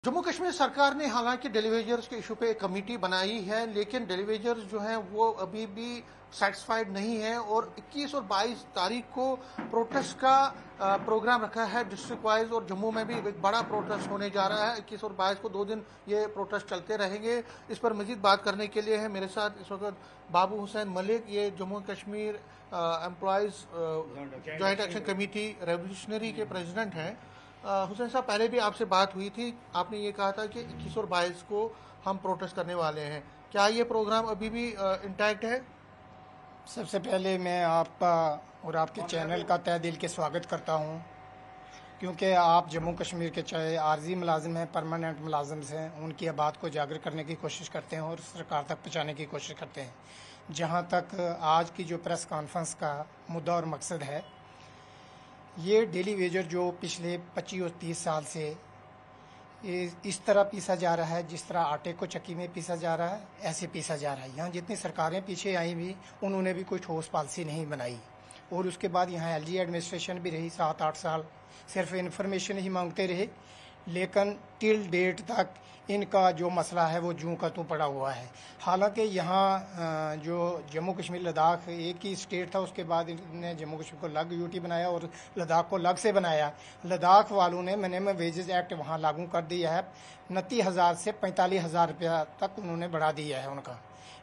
जम्मू कश्मीर सरकार ने हालांकि डेलीवेजर्स के इशू पे एक कमेटी बनाई है, लेकिन डेलीवेजर्स जो हैं वो अभी भी सेटिस्फाइड नहीं है और 21 और 22 तारीख को प्रोटेस्ट का प्रोग्राम रखा है डिस्ट्रिक्ट वाइज। और जम्मू में भी एक बड़ा प्रोटेस्ट होने जा रहा है। 21 और 22 को 2 दिन ये प्रोटेस्ट चलते रहेंगे। इस पर मजीद बात करने के लिए है मेरे साथ इस वक्त बाबू हुसैन मलिक, ये Jammu Kashmir employees joint action committee revolutionary के प्रेसिडेंट हैं। हुसैन साहब, पहले भी आपसे बात हुई थी, आपने ये कहा था कि 21 और 22 को हम प्रोटेस्ट करने वाले हैं। क्या ये प्रोग्राम अभी भी इंटैक्ट है? सबसे पहले मैं आपका और आपके चैनल का तहे दिल के स्वागत करता हूं, क्योंकि आप जम्मू कश्मीर के चाहे आर्जी मुलाजिम हैं, परमानेंट मुलाजिम हैं, उनकी आबाद को उजागर करने की कोशिश करते हैं और सरकार तक पहुँचाने की कोशिश करते हैं। जहाँ तक आज की जो प्रेस कॉन्फ्रेंस का मुद्दा और मकसद है, ये डेली वेजर जो पिछले 25 और 30 साल से इस तरह पीसा जा रहा है, जिस तरह आटे को चक्की में पीसा जा रहा है, ऐसे पीसा जा रहा है। यहाँ जितनी सरकारें पीछे आई भी, उन्होंने भी कोई ठोस पॉलिसी नहीं बनाई। और उसके बाद यहाँ एलजी एडमिनिस्ट्रेशन भी रही 7-8 साल, सिर्फ इन्फॉर्मेशन ही मांगते रहे, लेकिन टिल डेट तक इनका जो मसला है वो जूं का तू पड़ा हुआ है। हालांकि यहाँ जो जम्मू कश्मीर लद्दाख एक ही स्टेट था, उसके बाद इन्होंने जम्मू कश्मीर को अलग यूटी बनाया और लद्दाख को अलग से बनाया। लद्दाख वालों ने मिनिमम वेजेस एक्ट वहाँ लागू कर दिया है, 29,000 से 45,000 रुपया तक उन्होंने बढ़ा दिया है उनका।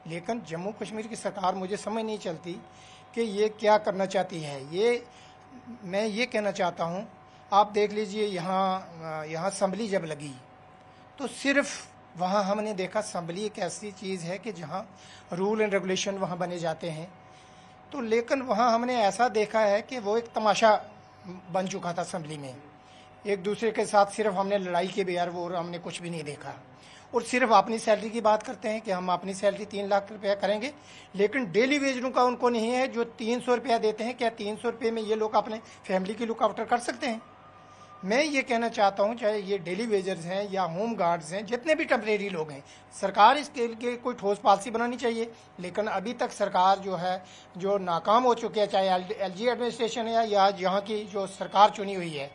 लेकिन जम्मू कश्मीर की सरकार मुझे समझ नहीं चलती कि ये क्या करना चाहती है। मैं ये कहना चाहता हूँ, आप देख लीजिए यहाँ असम्बली जब लगी तो सिर्फ वहाँ हमने देखा, असम्बली एक ऐसी चीज़ है कि जहाँ रूल एंड रेगुलेशन वहाँ बने जाते हैं, तो लेकिन वहाँ हमने ऐसा देखा है कि वो एक तमाशा बन चुका था असम्बली में। एक दूसरे के साथ सिर्फ हमने लड़ाई के बगैर वो हमने कुछ भी नहीं देखा। और सिर्फ अपनी सैलरी की बात करते हैं कि हम अपनी सैलरी 3 लाख रुपया करेंगे, लेकिन डेली वेजरों का उनको नहीं है। जो 300 रुपया देते हैं, क्या 300 रुपये में ये लोग अपने फैमिली की लुक आफ्टर कर सकते हैं? मैं ये कहना चाहता हूँ, चाहे ये डेली वेजर्स हैं या होम गार्ड्स हैं, जितने भी टेम्परेरी लोग हैं, सरकार इसके लिए कोई ठोस पॉलिसी बनानी चाहिए। लेकिन अभी तक सरकार जो है जो नाकाम हो चुकी है, चाहे एलजी एडमिनिस्ट्रेशन है या यहाँ की जो सरकार चुनी हुई है।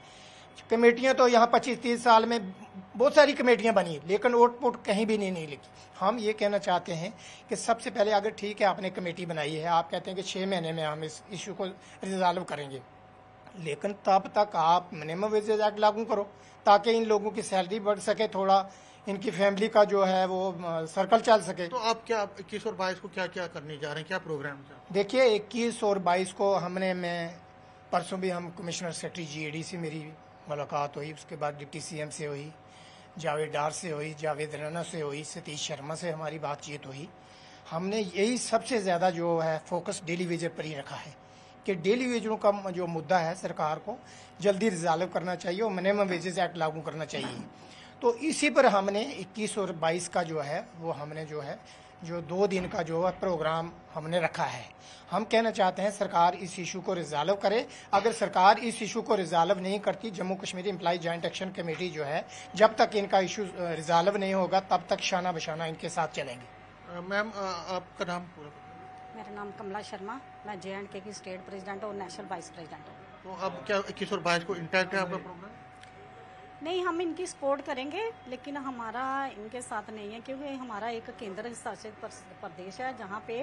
कमेटियाँ तो यहाँ 25-30 साल में बहुत सारी कमेटियाँ बनी, लेकिन आउटपुट कहीं भी नहीं लिखी। हम ये कहना चाहते हैं कि सबसे पहले, अगर ठीक है आपने कमेटी बनाई है, आप कहते हैं कि 6 महीने में हम इस इशू को रिजॉल्व करेंगे, लेकिन तब तक आप मिनिमम वेजेज एक्ट लागू करो ताकि इन लोगों की सैलरी बढ़ सके, थोड़ा इनकी फैमिली का जो है वो सर्कल चल सके। तो आप क्या 21 और 22 को क्या क्या करने जा रहे हैं, क्या प्रोग्राम? देखिए, 21 और 22 को मैं परसों भी हम कमिश्नर सेक्रेटरी GAD से मेरी मुलाकात हुई, उसके बाद डिप्टी CM से हुई, जावेद डार से हुई, जावेद राना से हुई, सतीश शर्मा से हमारी बातचीत हुई। हमने यही सबसे ज़्यादा जो है फोकस डेली वेजर पर ही रखा है कि डेली वेजरों का जो मुद्दा है सरकार को जल्दी रिजॉल्व करना चाहिए और मिनिमम वेजेस एक्ट लागू करना चाहिए। तो इसी पर हमने 21 और 22 का जो है वो हमने जो 2 दिन का जो है प्रोग्राम हमने रखा है। हम कहना चाहते हैं सरकार इस इशू को रिजॉल्व करे। अगर सरकार इस इशू को रिजॉल्व नहीं करती, Jammu Kashmir employ joint action committee जो है, जब तक इनका इशू रिजॉल्व नहीं होगा तब तक शाना बशाना इनके साथ चलेंगे। मैम, आपका नाम पूरा? मेरा नाम कमला शर्मा, मैं J&K की स्टेट प्रेसिडेंट और नेशनल वाइस प्रेसिडेंट हूँ। तो अब क्या 21 और 22 को इंटैक्ट है आपका प्रोग्राम? नहीं, हम इनकी सपोर्ट करेंगे, लेकिन हमारा इनके साथ नहीं है, क्योंकि हमारा एक केंद्र शासित प्रदेश है जहाँ पे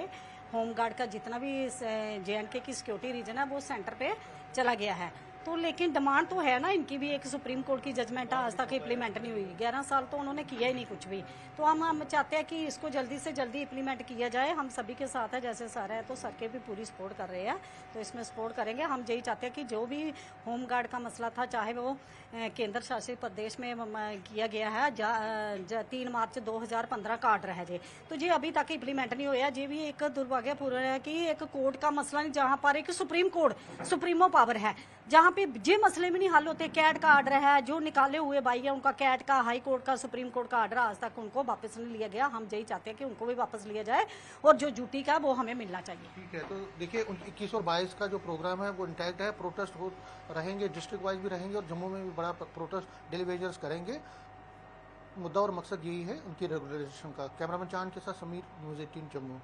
होम गार्ड का जितना भी J&K की सिक्योरिटी रीजन है वो सेंटर पे चला गया है। तो लेकिन डिमांड तो है ना इनकी भी, एक सुप्रीम कोर्ट की जजमेंट आज तक इम्प्लीमेंट नहीं हुई। 11 साल तो उन्होंने किया ही नहीं कुछ भी। तो हम चाहते हैं कि इसको जल्दी से जल्दी इम्प्लीमेंट किया जाए। हम सभी के साथ है, जैसे सर है तो सर के भी पूरी सपोर्ट कर रहे हैं, तो इसमें सपोर्ट करेंगे। हम यही चाहते हैं कि जो भी होम गार्ड का मसला था, चाहे वो केंद्र शासित प्रदेश में किया गया है 3 मार्च 2015 का ऑर्डर है जी, तो जी अभी तक इम्प्लीमेंट नहीं होया। जी भी एक दुर्भाग्यपूर्ण है कि एक कोर्ट का मसला नहीं, जहाँ पर एक सुप्रीम कोर्ट सुप्रीमो पावर है, जहाँ पे जे मसले में नहीं हल होते। कैट का ऑर्डर है, जो निकाले हुए भाई है उनका कैट का, हाई कोर्ट का, सुप्रीम कोर्ट का ऑर्डर आज तक उनको वापस नहीं लिया गया। हम यही चाहते हैं कि उनको भी वापस लिया जाए और जो ड्यूटी का वो हमें मिलना चाहिए। ठीक है, तो देखिए 21 और 22 का जो प्रोग्राम है वो इंटैक्ट है। प्रोटेस्ट हो रहेंगे, डिस्ट्रिक्ट वाइज भी रहेंगे और जम्मू में भी बड़ा प्रोटेस्ट डेली वेजर्स करेंगे। मुद्दा और मकसद यही है उनकी रेगुलराइजेशन का। कैमरामैन चांद के साथ समीर, न्यूज़ 18 जम्मू।